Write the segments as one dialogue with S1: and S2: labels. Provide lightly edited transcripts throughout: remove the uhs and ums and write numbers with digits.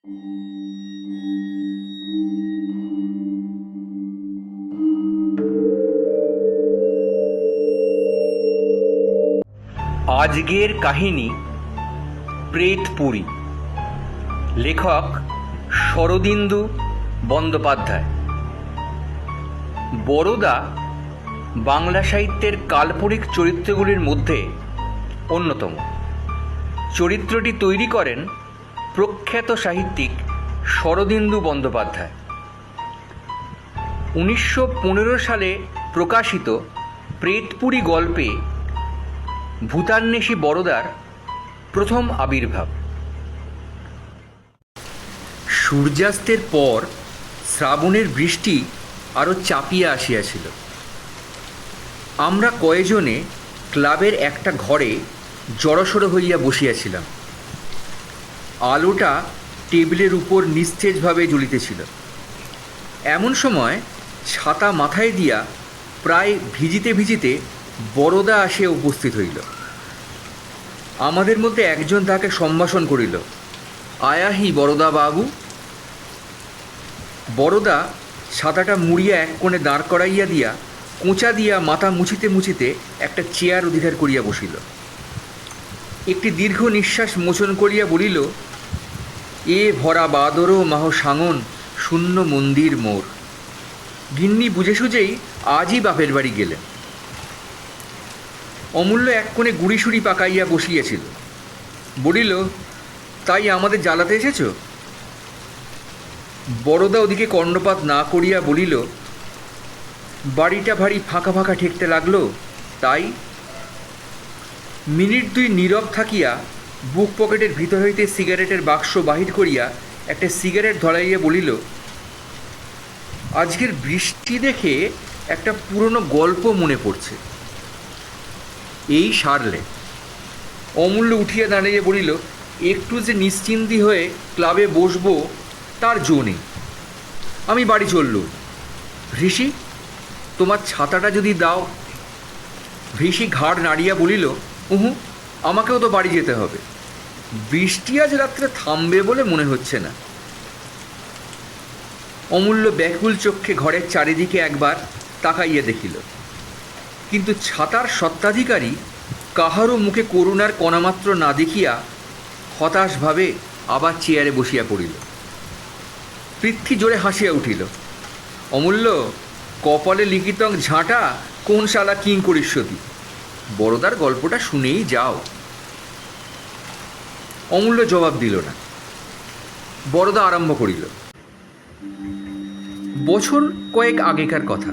S1: আজকের কাহিনী প্রেতপুরী। লেখক শরদিন্দু বন্দ্যোপাধ্যায়। বরদা বাংলা সাহিত্যের কাল্পনিক চরিত্রগুলির মধ্যে অন্যতম। চরিত্রটি তৈরি করেন প্রখ্যাত সাহিত্যিক শরদিন্দু বন্দ্যোপাধ্যায়। 1915 সালে প্রকাশিত প্রেতপুরী গল্পে ভূতান্বেষী বরদার প্রথম আবির্ভাব। সূর্যাস্তের পর শ্রাবণের বৃষ্টি আরও চাপিয়া আসিয়াছিল। আমরা কয়েকজনে ক্লাবের একটা ঘরে জড়সড় হইয়া বসিয়াছিলাম। আলোটা টেবিলের উপর নিস্তেজভাবে জ্বলিতেছিল। এমন সময় ছাতা মাথায় দিয়া প্রায় ভিজিতে ভিজিতে বরদা আসিয়া উপস্থিত হইল। আমাদের মধ্যে একজন তাকে সম্ভাষণ করিল, আয়াহি বরদা বাবু। বরদা ছাতাটা মুড়িয়া এক কোণে দাঁড় করাইয়া দিয়া কোঁচা দিয়া মাথা মুছিতে মুছিতে একটা চেয়ার অধিকার করিয়া বসিল। একটি দীর্ঘ নিঃশ্বাস মোচন করিয়া বলিল, এ ভরা বাদরও মাহ সাঙন শূন্য মন্দির মোর। গিন্নি বুঝে সুঝেই আজই বাপের বাড়ি গেলেন। অমূল্য এক কোণে গুড়িসুড়ি পাকাইয়া বসিয়েছিল। বলিল, তাই আমাদের জ্বালাতে এসেছ? বরদা ওদিকে কর্ণপাত না করিয়া বলিল, বাড়িটা ভারী ফাঁকা ফাঁকা ঠেকতে লাগলো, তাই। মিনিট দুই নীরব থাকিয়া বুক পকেটের ভিতর হইতে সিগারেটের বাক্স বাহির করিয়া একটা সিগারেট ধরাইয়া বলিল, আজকের বৃষ্টি দেখে একটা পুরনো গল্প মনে পড়ছে। এই সারলে। অমূল্য উঠিয়া দাঁড়িয়ে বলিল, একটু যে নিশ্চিন্তি হয়ে ক্লাবে বসবো তার জো নেই। আমি বাড়ি চললুম। ঋষি, তোমার ছাতাটা যদি দাও। ঋষি ঘাড় নাড়িয়া বলিল, উহু, আমাকেও তো বাড়ি যেতে হবে। বৃষ্টি আজ রাত্রে থামবে বলে মনে হচ্ছে না। অমূল্য ব্যাকুল চক্ষে ঘরের চারিদিকে একবার তাকাইয়া দেখিল, কিন্তু ছাতার সত্ত্বাধিকারী কাহারও মুখে করুণার কণামাত্র না দেখিয়া হতাশভাবে আবার চেয়ারে বসিয়া পড়িল। পৃথ্বী জোরে হাসিয়া উঠিল। অমূল্য, কপালে লিখিতং ঝাঁটা কোন শালা কিঙ্করীশ্বতী। বরদার গল্পটা শুনেই যাও। অমূল্য জবাব দিল না। বরদা আরম্ভ করিল। বছর কয়েক আগেকার কথা।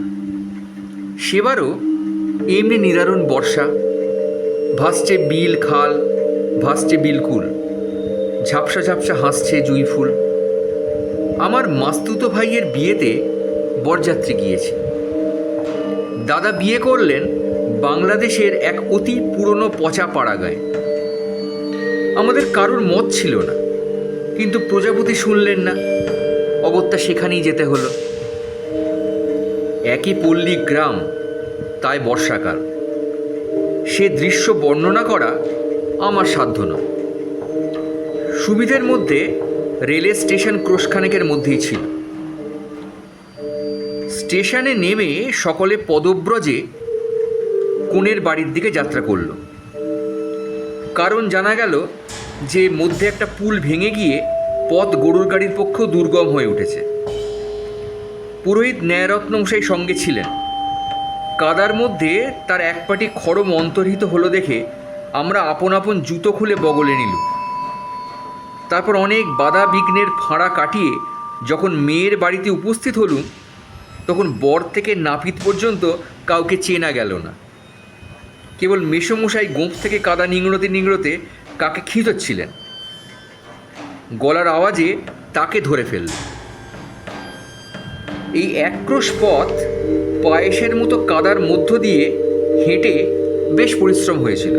S1: সেবারও এমনি নিদারুণ বর্ষা। ভাসছে বিল খাল, ভাসছে বিলকুল, ঝাপসা ঝাপসা হাসছে জুঁই ফুল। আমার মাস্তুতো ভাইয়ের বিয়েতে বরযাত্রী গিয়েছি। দাদা বিয়ে করলেন বাংলাদেশের এক অতি পুরনো পচা পাড়াগাঁয়ে। আমাদের কারোর মত ছিল না, কিন্তু প্রজাপতি শুনলেন না, অগত্যা সেখানেই যেতে হলো। একই পল্লী গ্রাম, তাই বর্ষাকাল। সে দৃশ্য বর্ণনা করা আমার সাধ্য নয়। সুবিধের মধ্যে রেলের স্টেশন ক্রোশখানেকের মধ্যেই ছিল। স্টেশনে নেমে সকলে পদব্রজে কনের বাড়ির দিকে যাত্রা করল। কারণ জানা গেল যে মধ্যে একটা পুল ভেঙে গিয়ে পথ গরুর গাড়ির পক্ষেও দুর্গম হয়ে উঠেছে। পুরোহিত ন্যায়রত্ন মশাই সঙ্গে ছিলেন। কাদার মধ্যে তার এক পাটি খড়ম অন্তর্হিত হলো দেখে আমরা আপন আপন জুতো খুলে বগলে নিলুম। তারপর অনেক বাধা বিঘ্নের ফাঁড়া কাটিয়ে যখন মেয়ের বাড়িতে উপস্থিত হলুম, তখন বর থেকে নাপিত পর্যন্ত কাউকে চেনা গেল না। কেবল মেসোমশাই গোঁফ থেকে কাদা নিংড়োতে নিংড়োতে কাকে খিঁচোচ্ছিলেন। গলার আওয়াজে তাকে ধরে ফেলল। এই একক্রোশ পথ পায়েসের মতো কাদার মধ্য দিয়ে হেঁটে বেশ পরিশ্রম হয়েছিল।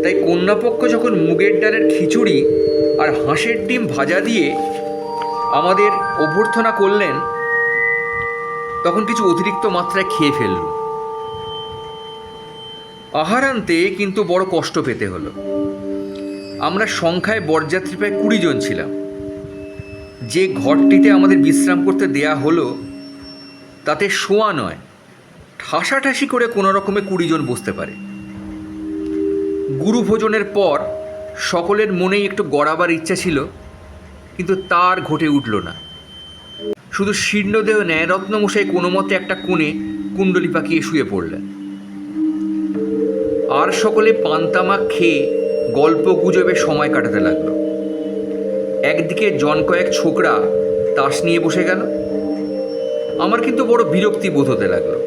S1: তাই কন্যাপক্ষ যখন মুগের ডালের খিচুড়ি আর হাঁসের ডিম ভাজা দিয়ে আমাদের অভ্যর্থনা করলেন, তখন কিছু অতিরিক্ত মাত্রায় খেয়ে ফেলল। আহারান্তে কিন্তু বড় কষ্ট পেতে হলো। আমরা সংখ্যায় বরযাত্রী প্রায় 20 জন ছিলাম। যে ঘরটিতে আমাদের বিশ্রাম করতে দেয়া হলো তাতে শোয়া নয়, ঠাসাঠাসি করে কোনো রকমে 20 জন বসতে পারে। গুরু ভোজনের পর সকলের মনেই একটু গড়াবার ইচ্ছা ছিল, কিন্তু তার ঘটে উঠল না। শুধু শীর্ণদেহ ন্যায়রত্ন মশাই কোনো মতে একটা কোণে কুণ্ডলি পাকিয়ে শুয়ে পড়লেন। আর সকলে পান্তামা খেয়ে গল্প গুজবে সময় কাটাতে লাগলো। একদিকে জন কয়েক ছোকরা তাস নিয়ে বসে গেল। আমার কিন্তু বড় বিরক্তি বোধ হতে লাগলো।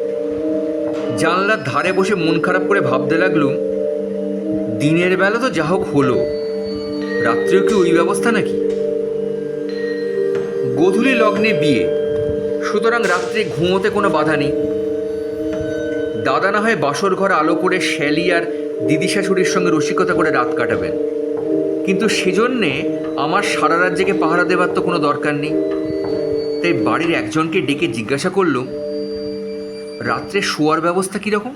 S1: জানলার ধারে বসে মন খারাপ করে ভাবতে লাগলুম, দিনের বেলা তো যা হোক হলো, রাত্রেও কি ওই ব্যবস্থা নাকি? গোধূলি লগ্নে বিয়ে, সুতরাং রাত্রে ঘুমোতে কোনো বাধা নেই। দাদা না হয় বাসর ঘর আলো করে শ্যালি আর দিদি শাশুড়ির সঙ্গে রসিকতা করে রাত কাটাবেন, কিন্তু সেজন্যে আমার সারা রাত জেগে পাহারা দেবার তো কোনো দরকার নেই। তাই বাড়ির একজনকে ডেকে জিজ্ঞাসা করলুম, রাত্রে শোয়ার ব্যবস্থা কীরকম?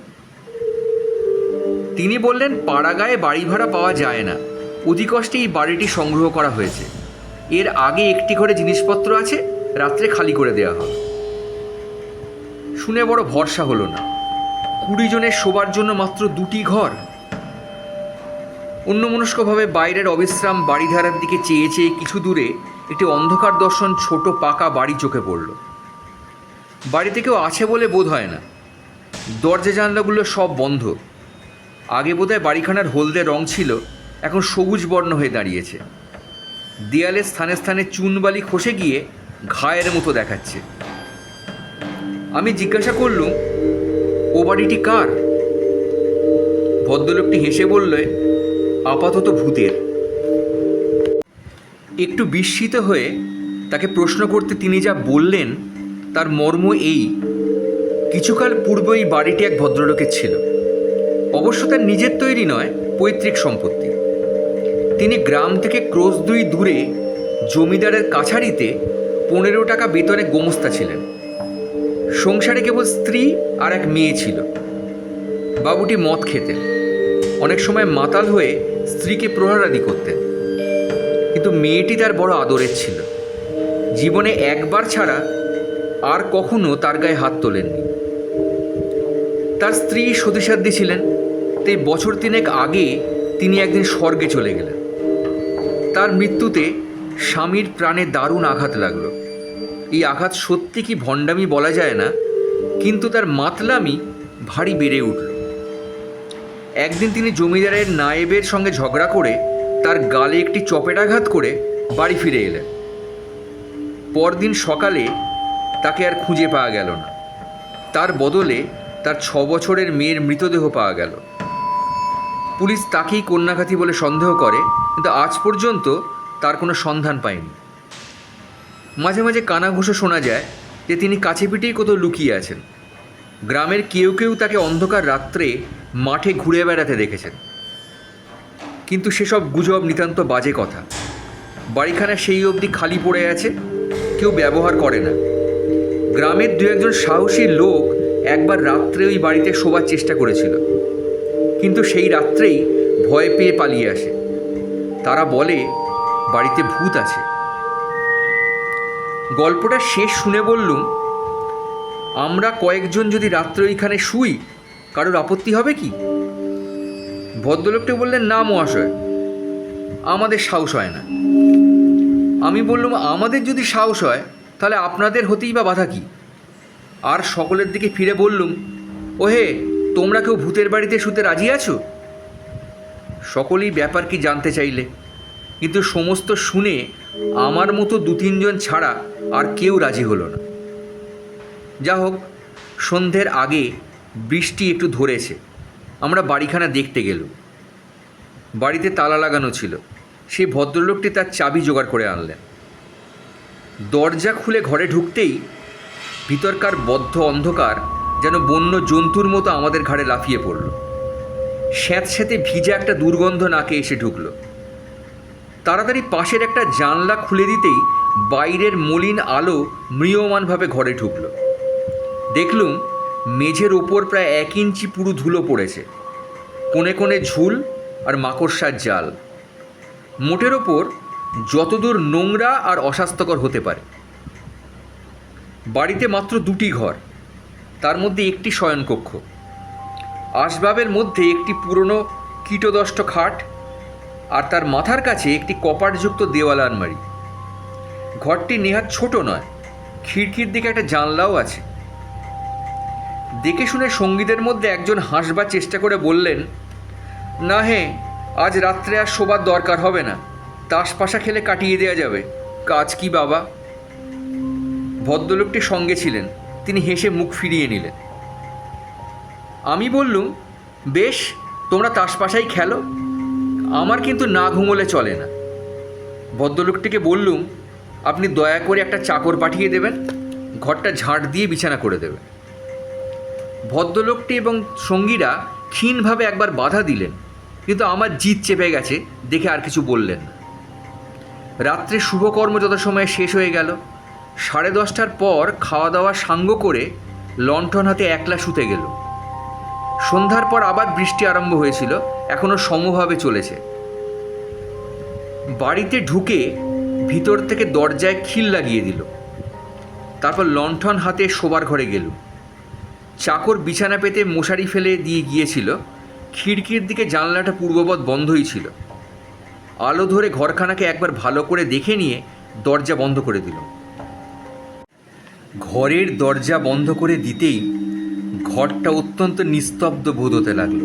S1: তিনি বললেন, পাড়াগায়ে বাড়ি ভাড়া পাওয়া যায় না, অতি কষ্টে এই বাড়িটি সংগ্রহ করা হয়েছে। এর আগে একটি ঘরে জিনিসপত্র আছে, রাত্রে খালি করে দেওয়া হবে। শুনে বড় ভরসা হলো না। 20 জনের শোবার জন্য মাত্র 2টি ঘর। অন্যমনস্কভাবে বাইরের অবিশ্রাম বাড়িধারার দিকে চেয়ে চেয়ে কিছু দূরে একটি অন্ধকার দর্শন ছোট পাকা বাড়ি চোখে পড়ল। বাড়িতে কেউ আছে বলে বোধ হয় না। দরজা জানলাগুলো সব বন্ধ। আগে বোধহয় বাড়িখানার হলদে রং ছিল, এখন সবুজ বর্ণ হয়ে দাঁড়িয়েছে। দেয়ালে স্থানে স্থানে চুনবালি খসে গিয়ে ঘায়ের মতো দেখাচ্ছে। আমি জিজ্ঞাসা করলুম, ও বাড়িটি কার? ভদ্রলোকটি হেসে বললে, আপাতত ভূতের। একটু বিস্মিত হয়ে তাকে প্রশ্ন করতে তিনি যা বললেন তার মর্ম এই, কিছুকাল পূর্বে এই বাড়িটি এক ভদ্রলোকের ছিল। অবশ্য তার নিজের তৈরি নয়, পৈতৃক সম্পত্তি। তিনি গ্রাম থেকে ক্রোশ 2 দূরে জমিদারের কাছারিতে 15 টাকা বেতনে গোমস্তা ছিলেন। সংসারে কেবল স্ত্রী আর এক মেয়ে ছিল। বাবুটি মদ খেতেন, অনেক সময় মাতাল হয়ে স্ত্রীকে প্রহারাদি করতেন, কিন্তু মেয়েটি তার বড় আদরের ছিল। জীবনে একবার ছাড়া আর কখনো তার গায়ে হাত তোলেননি। তার স্ত্রী সতীসাধ্যী ছিলেন, তাই বছর 3 আগে তিনি একদিন স্বর্গে চলে গেলেন। তার মৃত্যুতে স্বামীর প্রাণে দারুণ আঘাত লাগল। এই আঘাত সত্যি কি ভণ্ডামি বলা যায় না, কিন্তু তার মাতলামি ভারী বেড়ে উঠল। একদিন তিনি জমিদারের নায়েবের সঙ্গে ঝগড়া করে তার গালে একটি চপেটাঘাত করে বাড়ি ফিরে এলেন। পরদিন সকালে তাকে আর খুঁজে পাওয়া গেল না। তার বদলে তার 6 বছরের মেয়ের মৃতদেহ পাওয়া গেল। পুলিশ তাকেই কন্যাঘাতী বলে সন্দেহ করে, কিন্তু আজ পর্যন্ত তার কোনো সন্ধান পায়নি। মাঝে মাঝে কানাঘুষো শোনা যায় যে তিনি কাছে পিঠেই কোথাও লুকিয়ে আছেন। গ্রামের কেউ কেউ তাকে অন্ধকার রাত্রে মাঠে ঘুরে বেড়াতে দেখেছেন, কিন্তু সেসব গুজব নিতান্ত বাজে কথা। বাড়িখানা সেই অবধি খালি পড়ে আছে, কেউ ব্যবহার করে না। গ্রামের 2-1 সাহসী লোক একবার রাত্রে ওই বাড়িতে শোবার চেষ্টা করেছিল, কিন্তু সেই রাত্রেই ভয় পেয়ে পালিয়ে আসে। তারা বলে বাড়িতে ভূত আছে। গল্পটা শেষ শুনে বললুম, আমরা কয়েকজন যদি রাত্রে ওইখানে শুই, কারোর আপত্তি হবে কি? ভদ্রলোকটি বললেন, না মহাশয়, আমাদের সাহস হয় না। আমি বললাম, আমাদের যদি সাহস হয় তাহলে আপনাদের হতেই বা বাধা কি? আর সকলের দিকে ফিরে বললুম, ওহে, তোমরা কেউ ভূতের বাড়িতে শুতে রাজি আছো? সকলেই ব্যাপার কি জানতে চাইলে, কিন্তু সমস্ত শুনে আমার মতো 2-3 জন ছাড়া আর কেউ রাজি হলো না। যা হোক, সন্ধ্যের আগে বৃষ্টি একটু ধরেছে। আমরা বাড়িখানা দেখতে গেলুম। বাড়িতে তালা লাগানো ছিল। সেই ভদ্রলোকটি তার চাবি জোগাড় করে আনলেন। দরজা খুলে ঘরে ঢুকতেই ভিতরকার বদ্ধ অন্ধকার যেন বন্য জন্তুর মতো আমাদের ঘাড়ে লাফিয়ে পড়ল। স্যাঁতস্যাঁতে ভিজা একটা দুর্গন্ধ নাকে এসে ঢুকল। তাড়াতাড়ি পাশের একটা জানলা খুলে দিতেই বাইরের মলিন আলো ম্রিয়মানভাবে ঘরে ঢুকল। দেখলুম মেঝের ওপর প্রায় 1 ইঞ্চি পুরু ধুলো পড়েছে, কোণে কোণে ঝুল আর মাকড়সার জাল। মোটের ওপর যতদূর নোংরা আর অস্বাস্থ্যকর হতে পারে। বাড়িতে মাত্র 2টি ঘর, তার মধ্যে একটি শয়নকক্ষ। আসবাবের মধ্যে একটি পুরনো কীটদষ্ট খাট, আর তার মাথার কাছে একটি কপাটযুক্ত দেওয়াল আলমারি। ঘরটি নেহাত ছোট নয়, খিড়কির দিকে একটা জানলাও আছে। দেখে শুনে সঙ্গীদের মধ্যে একজন হাসবার চেষ্টা করে বললেন, না হে, আজ রাত্রে আর শোবার দরকার হবে না, তাসপাশা খেলে কাটিয়ে দেওয়া যাবে, কাজ কি বাবা। ভদ্রলোকটি সঙ্গে ছিলেন, তিনি হেসে মুখ ফিরিয়ে নিলেন। আমি বললুম, বেশ, তোমরা তাসপাশাই খেলো, আমার কিন্তু না ঘুমোলে চলে না। ভদ্রলোকটিকে বললুম, আপনি দয়া করে একটা চাকর পাঠিয়ে দেবেন, ঘরটা ঝাঁট দিয়ে বিছানা করে দেবেন। ভদ্রলোকটি এবং সঙ্গীরা ক্ষীণভাবে একবার বাধা দিলেন, কিন্তু আমার জিদ চেপে গেছে দেখে আর কিছু বললেন না। রাত্রে শুভকর্ম যথাসময়ে শেষ হয়ে গেল। 10:30টার পর খাওয়া দাওয়া সাঙ্গ করে লণ্ঠন হাতে একলা শুতে গেল। সন্ধ্যার পর আবার বৃষ্টি আরম্ভ হয়েছিল, এখনও সমভাবে চলেছে। বাড়িতে ঢুকে ভিতর থেকে দরজায় খিল লাগিয়ে দিল। তারপর লণ্ঠন হাতে শোবার ঘরে গেল। চাকর বিছানা পেতে মশারি ফেলে দিয়ে গিয়েছিল। খিড়কির দিকে জানলাটা পূর্ববৎ বন্ধই ছিল। আলো ধরে ঘরখানাকে একবার ভালো করে দেখে নিয়ে দরজা বন্ধ করে দিল। ঘরের দরজা বন্ধ করে দিতেই ঘরটা অত্যন্ত নিস্তব্ধ বোধ হতে লাগলো।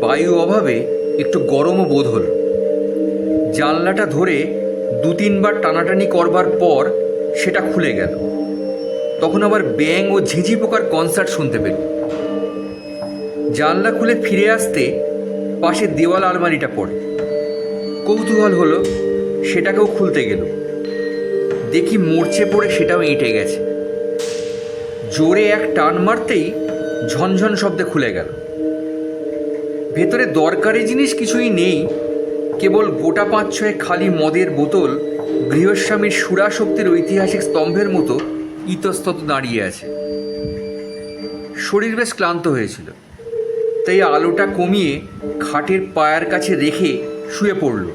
S1: বায়ু অভাবে একটু গরমও বোধ হলো। জানলাটা ধরে 2-3বার টানাটানি করবার পর সেটা খুলে গেল। তখন আবার ব্যাঙ ও ঝিঁঝি পোকার কনসার্ট শুনতে পেল। জানলা খুলে ফিরে আসতে পাশে দেওয়াল আলমারিটা পড়ে। কৌতূহল হলো, সেটাকেও খুলতে গেল। দেখি মরচে পড়ে সেটাও এঁটে গেছে। জোরে এক টান মারতেই ঝনঝন শব্দে খুলে গেল। ভেতরে দরকারি জিনিস কিছুই নেই, কেবল গোটা 5-6 খালি মদের বোতল গৃহস্বামীর সুরাশক্তির ঐতিহাসিক স্তম্ভের মতো ইতস্তত দাঁড়িয়ে আছে। শরীর বেশ ক্লান্ত হয়েছিল, তাই আলোটা কমিয়ে খাটের পায়ের কাছে রেখে শুয়ে পড়ল।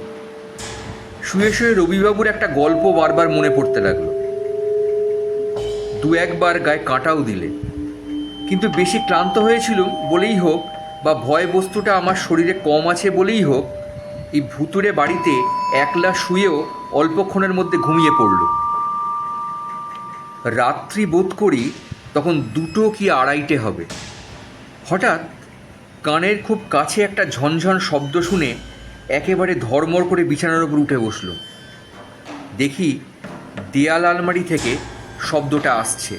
S1: শুয়ে শুয়ে রবিবাবুর একটা গল্প বারবার মনে পড়তে লাগলো। 2-1বার গায়ে কাঁটাও দিলে, কিন্তু বেশি ক্লান্ত হয়েছিল বলেই হোক বা ভয় বস্তুটা আমার শরীরে কম আছে বলেই হোক, এই ভুতুড়ে বাড়িতে একলা শুয়েও অল্পক্ষণের মধ্যে ঘুমিয়ে পড়ল। রাত্রি বোধ করি তখন 2টো কি 2:30 হবে। হঠাৎ কানের খুব কাছে একটা ঝনঝন শব্দ শুনে একেবারে ধর্মর করে বিছানার উপর উঠে বসল। দেখি দেয়াল আলমারি থেকে শব্দটা আসছে।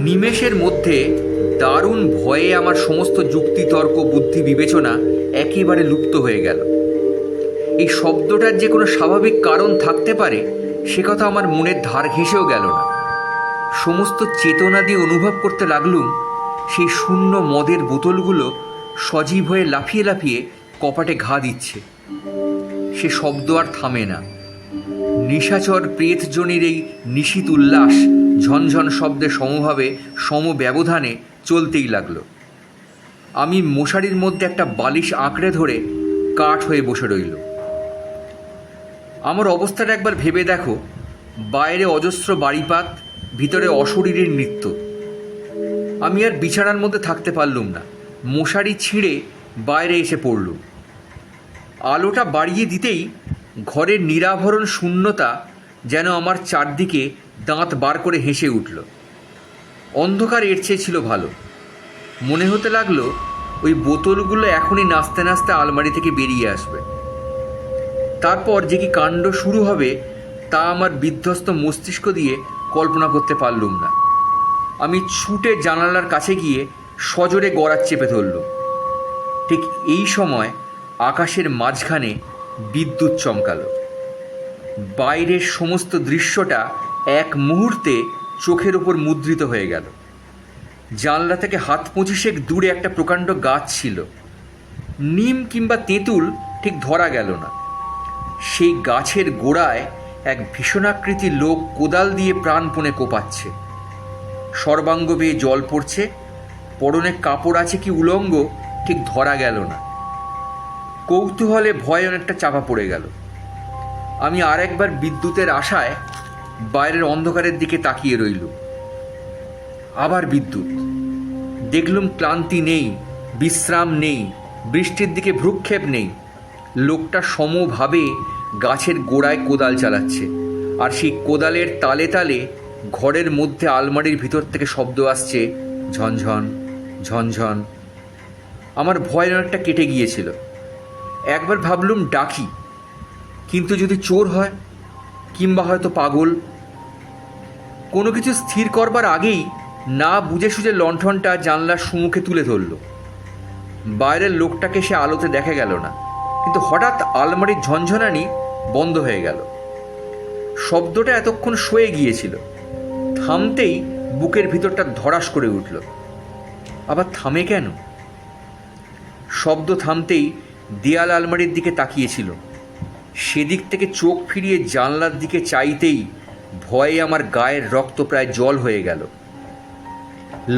S1: নিমেষের মধ্যে দারুণ ভয়ে আমার সমস্ত যুক্তিতর্ক বুদ্ধি বিবেচনা একেবারে লুপ্ত হয়ে গেল। এই শব্দটার যে কোনো স্বাভাবিক কারণ থাকতে পারে সে কথা আমার মনের ধার ঘেঁষেও গেল না। সমস্ত চেতনা দিয়ে অনুভব করতে লাগলুম সেই শূন্য মদের বোতলগুলো সজীব হয়ে লাফিয়ে লাফিয়ে কপাটে ঘা দিচ্ছে। সে শব্দ আর থামে না। নিশাচর প্রেতজনির এই নিশীত উল্লাস ঝনঝন শব্দে সমভাবে সমব্যবধানে চলতেই লাগলো। আমি মশারির মধ্যে একটা বালিশ আঁকড়ে ধরে কাঠ হয়ে বসে রইল। আমার অবস্থাটা একবার ভেবে দেখো, বাইরে অজস্র বাড়িপাত, ভিতরে অশরীরের নৃত্য। আমি আর বিছানার মধ্যে থাকতে পারলুম না, মশারি ছিঁড়ে বাইরে এসে পড়লুম। আলোটা বাড়িয়ে দিতেই ঘরের নিরাভরণ শূন্যতা যেন আমার চারদিকে দাঁত বার করে হেসে উঠল। অন্ধকার এর চেয়ে ছিল ভালো। মনে হতে লাগলো ওই বোতলগুলো এখনই নাচতে নাচতে আলমারি থেকে বেরিয়ে আসবে। তারপর যে কি কাণ্ড শুরু হবে তা আমার বিধ্বস্ত মস্তিষ্ক দিয়ে কল্পনা করতে পারলুম না। আমি ছুটে জানালার কাছে গিয়ে সজোরে গড়ার চেপে ধরলুম। ঠিক এই সময় আকাশের মাঝখানে বিদ্যুৎ চমকালো। বাইরের সমস্ত দৃশ্যটা এক মুহূর্তে চোখের ওপর মুদ্রিত হয়ে গেল। জানলা থেকে 25 দূরে একটা প্রকাণ্ড গাছ ছিল। নিম কিংবা তেঁতুল ঠিক ধরা গেল না। সেই গাছের গোড়ায় এক ভীষণাকৃতি লোক কোদাল দিয়ে প্রাণপণে কোপাচ্ছে। সর্বাঙ্গ বেয়ে জল পড়ছে, পরনে কাপড় আছে কি উলঙ্গ ঠিক ধরা গেল না। কৌতূহলে ভয় অনেকটা চাপা পড়ে গেল। আমি আর একবার বিদ্যুতের আশায় বাইরের অন্ধকারের দিকে তাকিয়ে রইলুম। আবার বিদ্যুৎ। দেখলুম ক্লান্তি নেই, বিশ্রাম নেই, বৃষ্টির দিকে ভ্রুক্ষেপ নেই। লোকটা সমভাবে গাছের গোড়ায় কোদাল চালাচ্ছে, আর সেই কোদালের তালে তালে ঘরের মধ্যে আলমারির ভিতর থেকে শব্দ আসছে, ঝনঝন ঝনঝন। আমার ভয় অনেকটা কেটে গিয়েছিল। একবার ভাবলুম ডাকি, কিন্তু যদি চোর হয়, কিংবা হয়তো পাগল। কোনো কিছু স্থির করবার আগেই না বুঝে সুঝে লণ্ঠনটা জানলার সম্মুখে তুলে ধরল। বাইরের লোকটাকে সে আলোতে দেখা গেল না, কিন্তু হঠাৎ আলমারির ঝনঝনানি বন্ধ হয়ে গেল। শব্দটা এতক্ষণ সয়ে গিয়েছিল, থামতেই বুকের ভিতরটা ধড়াস করে উঠল। আবার থামে কেন? শব্দ থামতেই দেয়াল আলমারির দিকে তাকিয়েছিল। সেদিক থেকে চোখ ফিরিয়ে জানলার দিকে চাইতেই ভয়ে আমার গায়ের রক্ত প্রায় জল হয়ে গেল।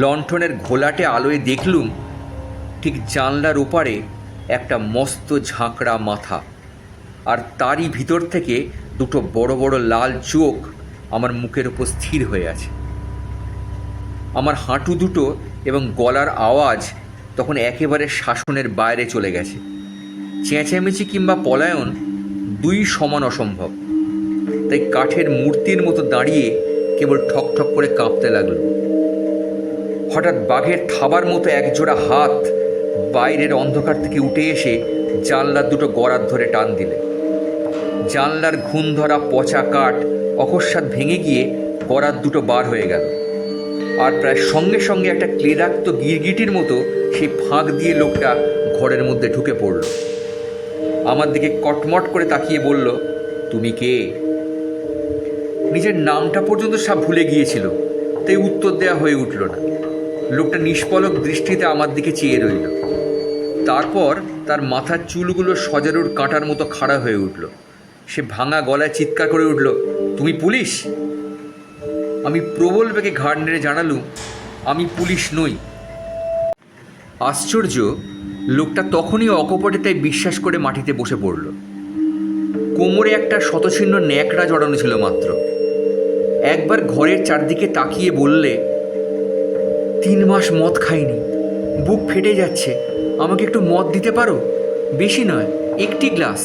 S1: লণ্ঠনের ঘোলাটে আলোয় দেখলুম ঠিক জানলার ওপারে একটা মস্ত ঝাঁকড়া মাথা, আর তারই ভিতর থেকে দুটো বড় বড় লাল চোখ আমার মুখের উপর স্থির হয়ে আছে। আমার হাঁটু দুটো এবং গলার আওয়াজ তখন একেবারে শাসনের বাইরে চলে গেছে। চেঁচামেচি কিংবা পলায়ন দুই সমান অসম্ভব। তাই কাঠের মূর্তির মতো দাঁড়িয়ে কেবল ঠক ঠক করে কাঁপতে লাগল। হঠাৎ বাঘের থাবার মতো একজোড়া হাত বাইরের অন্ধকার থেকে উঠে এসে জানলার দুটো গড়ার ধরে টান দিলে। জানলার ঘুণ ধরা পচা কাঠ অকস্মাৎ ভেঙে গিয়ে গড়ার দুটো বার হয়ে গেল, আর প্রায় সঙ্গে সঙ্গে একটা ক্লেদাক্ত গিরগিটির মতো সেই ফাঁক দিয়ে লোকটা ঘরের মধ্যে ঢুকে পড়ল। আমার দিকে কটমট করে তাকিয়ে বলল, তুমি কে? নিজের নামটা পর্যন্ত সব ভুলে গিয়েছিল, তাই উত্তর দেওয়া হয়ে উঠল না। লোকটা নিষ্পলক দৃষ্টিতে আমার দিকে চেয়ে রইল। তারপর তার মাথার চুলগুলো সজারুর কাঁটার মতো খাড়া হয়ে উঠল। সে ভাঙা গলায় চিৎকার করে উঠল, তুমি পুলিশ? আমি প্রবল বেগে ঘাড় নেড়ে জানালুম, আমি পুলিশ নই। আশ্চর্য, লোকটা তখনই অকপটে তাই বিশ্বাস করে মাটিতে বসে পড়ল। কোমরে একটা শতছিন্ন ন্যাকড়া জড়ানো ছিল মাত্র। একবার ঘরের চারদিকে তাকিয়ে বললে, 3 মাস মদ খাইনি, বুক ফেটে যাচ্ছে, আমাকে একটু মদ দিতে পারো? বেশি নয়, 1টি গ্লাস।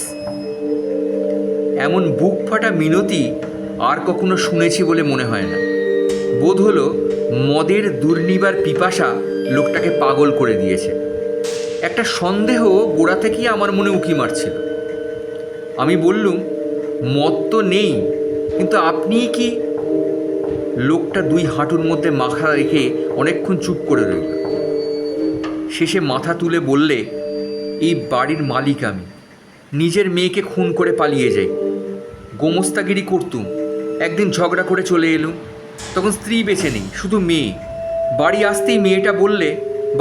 S1: এমন বুক ফাটা মিনতি আর কখনো শুনেছি বলে মনে হয় না। বোধ হলো মদের দুর্নিবার পিপাসা লোকটাকে পাগল করে দিয়েছে। একটা সন্দেহ গোড়া থেকেই আমার মনে উঁকি মারছিল। আমি বললুম, মদ তো নেই, কিন্তু আপনি কি? লোকটা 2 হাঁটুর মধ্যে মাথা রেখে অনেকক্ষণ চুপ করে রইল। শেষে মাথা তুলে বললে, এই বাড়ির মালিক আমি। নিজের মেয়েকে খুন করে পালিয়ে যাই, গোমস্তাগিরি করতুম। একদিন ঝগড়া করে চলে এলুম, তখন স্ত্রী বেঁচে নেই, শুধু মেয়ে। বাড়ি আসতেই মেয়েটা বললে,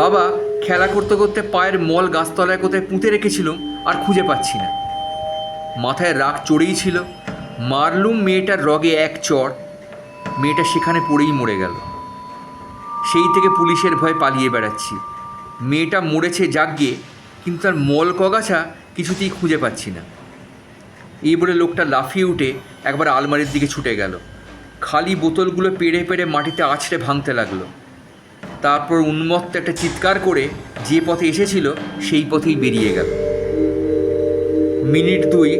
S1: বাবা, খেলা করতে করতে পায়ের মল গাছতলায় কোথায় পুঁতে রেখেছিলাম, আর খুঁজে পাচ্ছি না। মাথায় রাগ চড়েই ছিল। মারলুম মেয়েটার রগে এক চড়। মেয়েটা সেখানে পড়েই মরে গেল। সেই থেকে পুলিশের ভয়ে পালিয়ে বেড়াচ্ছি। মেয়েটা মরেছে যাগ্যে, কিন্তু তার মল কগাছা কিছুতেই খুঁজে পাচ্ছি না। এই বলে লোকটা লাফিয়ে উঠে একবার আলমারির দিকে ছুটে গেল। খালি বোতলগুলো পেড়ে পেড়ে মাটিতে আছড়ে ভাঙতে লাগলো। তারপর উন্মত্ত একটা চিৎকার করে যে পথে এসেছিল সেই পথেই বেরিয়ে গেল। মিনিট 2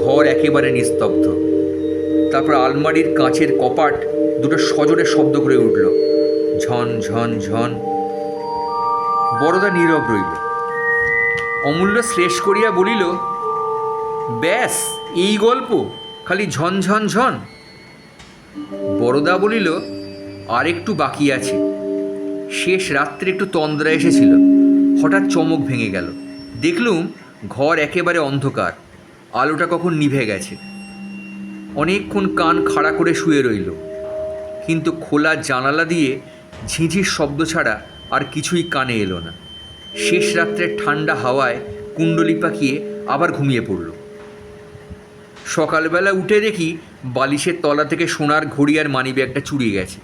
S1: ঘর একেবারে নিস্তব্ধ। তারপর আলমারির কাঁচের কপাট দুটো সজোরে শব্দ করে উঠল, ঝন ঝন ঝন। বড়দা নীরব রইল। অমূল্য শ্লেষ করিয়া বলিল, ব্যাস এই গল্প, খালি ঝন ঝন ঝন? বড়দা বলিল, আর একটু বাকি আছে। শেষ রাত্রে একটু তন্দ্রা এসেছিল, হঠাৎ চমক ভেঙে গেল। দেখলুম ঘর একেবারে অন্ধকার, আলোটা কখন নিভে গেছে। অনেকক্ষণ কান খাড়া করে শুয়ে রইল, কিন্তু খোলা জানালা দিয়ে ঝিঁঝির শব্দ ছাড়া আর কিছুই কানে এলো না। শেষ রাত্রের ঠান্ডা হাওয়ায় কুণ্ডলি পাকিয়ে আবার ঘুমিয়ে পড়ল। সকালবেলা উঠে দেখি বালিশের তলা থেকে সোনার ঘড়ি আর মানিব্যাগটা চুরিয়ে গেছে।